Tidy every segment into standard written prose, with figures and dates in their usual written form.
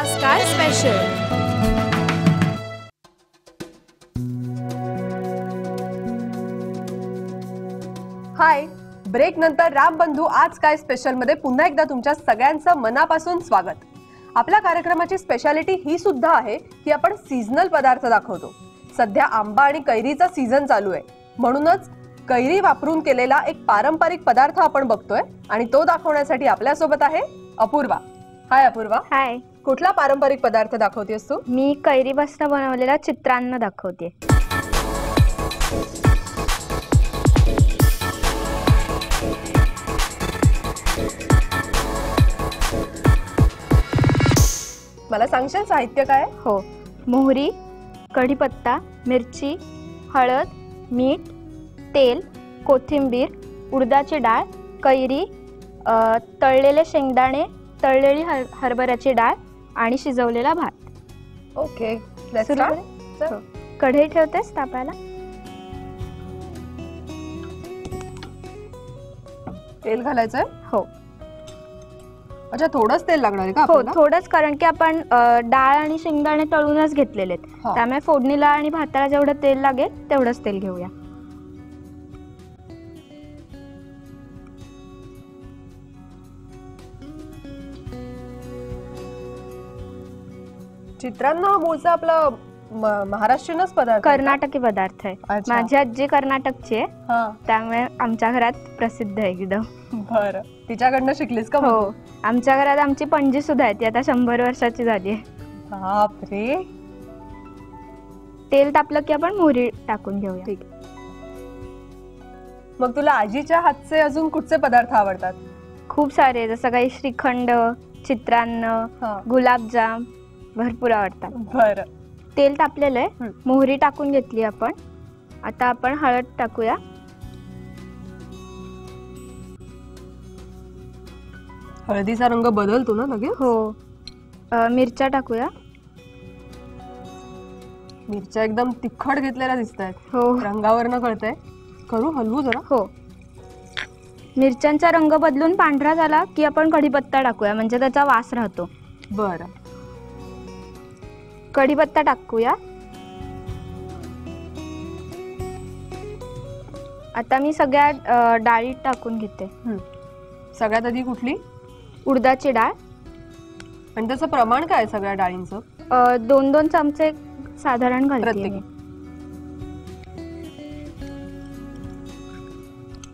आज काय स्पेशल. हाय, ब्रेक नंतर रामबंधू आज काय स्पेशल मध्ये पुन्हा एकदा तुमच्या सगळ्यांचं मनापासून स्वागत. आपल्या कार्यक्रमाची स्पेशालिटी ही सुद्धा आहे की आपण सीझनल पदार्थ दाखवतो. सध्या आंबा आणि कैरीचा सीझन चालू आहे, म्हणूनच कैरी वापरून केलेला एक पारंपरिक पदार्थ आपण बघतोय आणि तो दाखवण्यासाठी आपल्या सोबत आहे अपूर्वा. हाय अपूर्वा. हाय. कुठला पारंपरिक पदार्थ दाखवतेस तू? मी कैरीपासून बनवलेला चित्रान्न दाखवते. मला सांगशील साहित्य काय? हो, मोहरी, कढीपत्ता, मिरची, हळद, मीठ, तेल, कोथिंबीर, उडदाची डाळ, कैरी, तळलेले शेंगदाणे, तळलेली हरभऱ्याची डाळ आणि शिजवलेला भात. ओके, कढई ठेवतेस तापायला? तेल घालायचंय? हो. अच्छा, थोडंच तेल लागणार आहे का? हो, थोडंच, कारण की आपण डाळ आणि शेंगदाणे तळूनच घेतलेले आहेत, त्यामुळे फोडणीला आणि भाताला जेवढं तेल लागेल तेवढंच तेल घेऊया. चित्रान्न हा मूळचा आपला महाराष्ट्रीयनच पदार्थ, कर्नाटकी पदार्थ आहे. माझी आजी कर्नाटकची आहे, त्यामुळे आमच्या घरात प्रसिद्ध आहे एकदम. बरं, तिच्याकडनं शिकलीस का? हो, आमच्या घरात आमची पणजी सुद्धा आहे, ती आता 100 वर्षाची झाली आहे. बापरे. तेल तापलं की आपण मोहरी टाकून घेऊया. ठीक. मग तुला आजीच्या हातचे अजून कुठचे पदार्थ आवडतात? खूप सारे, जसं काही श्रीखंड, चित्रान्न, गुलाबजाम भरपूर आवडतात. बरं. तेल तापलेलं आहे, मोहरी टाकून घेतली आपण. आता आपण हळद टाकूया. हळदीचा रंग बदलतो ना लगेच? हो. मिरच्या टाकूया. मिरच्या एकदम तिखट घेतलेल्या दिसत आहेत. हो, रंगावरनं कळतंय. करू हलवू जरा? हो. मिरच्यांचा रंग बदलून पांढरा झाला की आपण कढीपत्ता टाकूया, म्हणजे त्याचा वास राहतो. बरं. कढीपत्ता टाकूया. आता मी सगळ्या डाळी टाकून घेते. सगळ्यात आधी कुठली? उडदाची डाळ. आणि त्याचं प्रमाण काय सगळ्या डाळींचं? 2-2 चमचे साधारण घालते.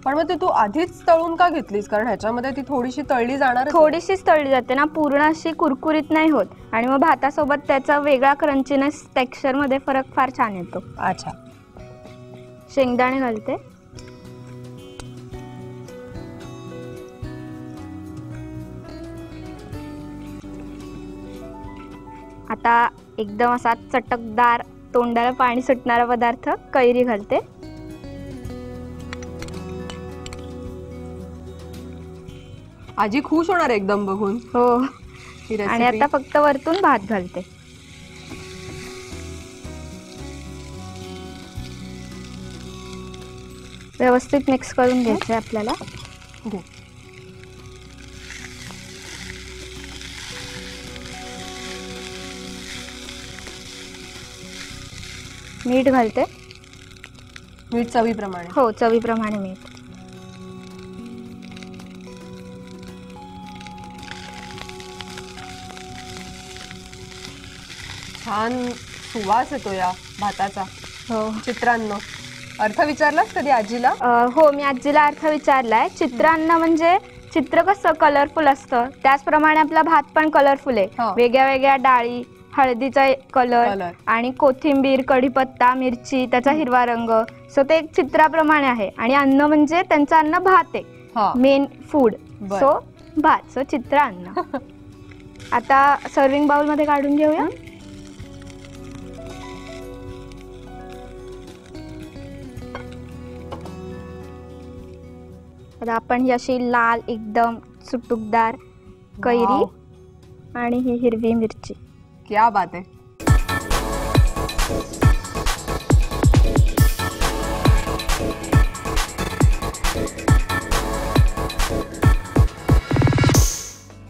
पण मग तू आधीच तळून का घेतलीस? कारण ह्याच्यामध्ये ती थोडीशी तळली जाणार. थोडीशीच तळली जाते ना, पूर्ण अशी कुरकुरीत नाही होत. आणि मग भातासोबत त्याचा वेगळा क्रंचीनेस, टेक्स्चर मध्ये फरक फार छान येतो. अच्छा. शेंगदाणे घालते. आता एकदम असा चटकदार, तोंडाला पाणी सुटणारा पदार्थ कैरी घालते. आजी खुश होणार एकदम बघून. हो. आणि आता फक्त वरतून भात घालते. व्यवस्थित मिक्स करून घ्यायचं आपल्याला. मीठ घालते. मीठ चवीप्रमाणे? हो, चवीप्रमाणे मीठ. छान सुवास येतो या भाताचा. हो. चित्रान्न अर्थ विचारलास कधी आजीला? हो, मी आजीला अर्थ विचारलाय. चित्रान्न म्हणजे चित्र कसं कलरफुल असतं, त्याचप्रमाणे आपला भात पण कलरफुल आहे. वेगळ्या वेगळ्या डाळी, हळदीचा कलर आणि कोथिंबीर, कढीपत्ता, मिरची, त्याचा हिरवा रंग. सो ते एक चित्राप्रमाणे आहे. आणि अन्न म्हणजे त्यांचं अन्न भात आहे, मेन फूड. सो भात, सो चित्रान्न. आता सर्विंग बाउल मध्ये काढून घेऊया. आता आपण ही अशी लाल एकदम सुटुकदार कैरी आणि ही हिरवी मिरची. क्या बात आहे.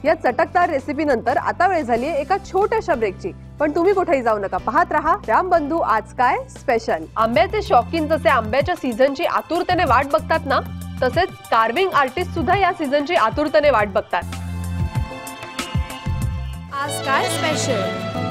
या चटकदार रेसिपी नंतर आता वेळ झाली आहे एका छोट्याशा ब्रेकची, पण तुम्ही कुठेही जाऊ नका, पाहत रहा रामबंधू आज काय स्पेशल। आंब्याचे शौकीन जसे आंब्याच्या सीझनची आतुरतेने वाट बघतात ना, तसेच कार्विंग आर्टिस्ट सुद्धा या सीझनची आतुरतेने वाट बघतात। आज काय स्पेशल।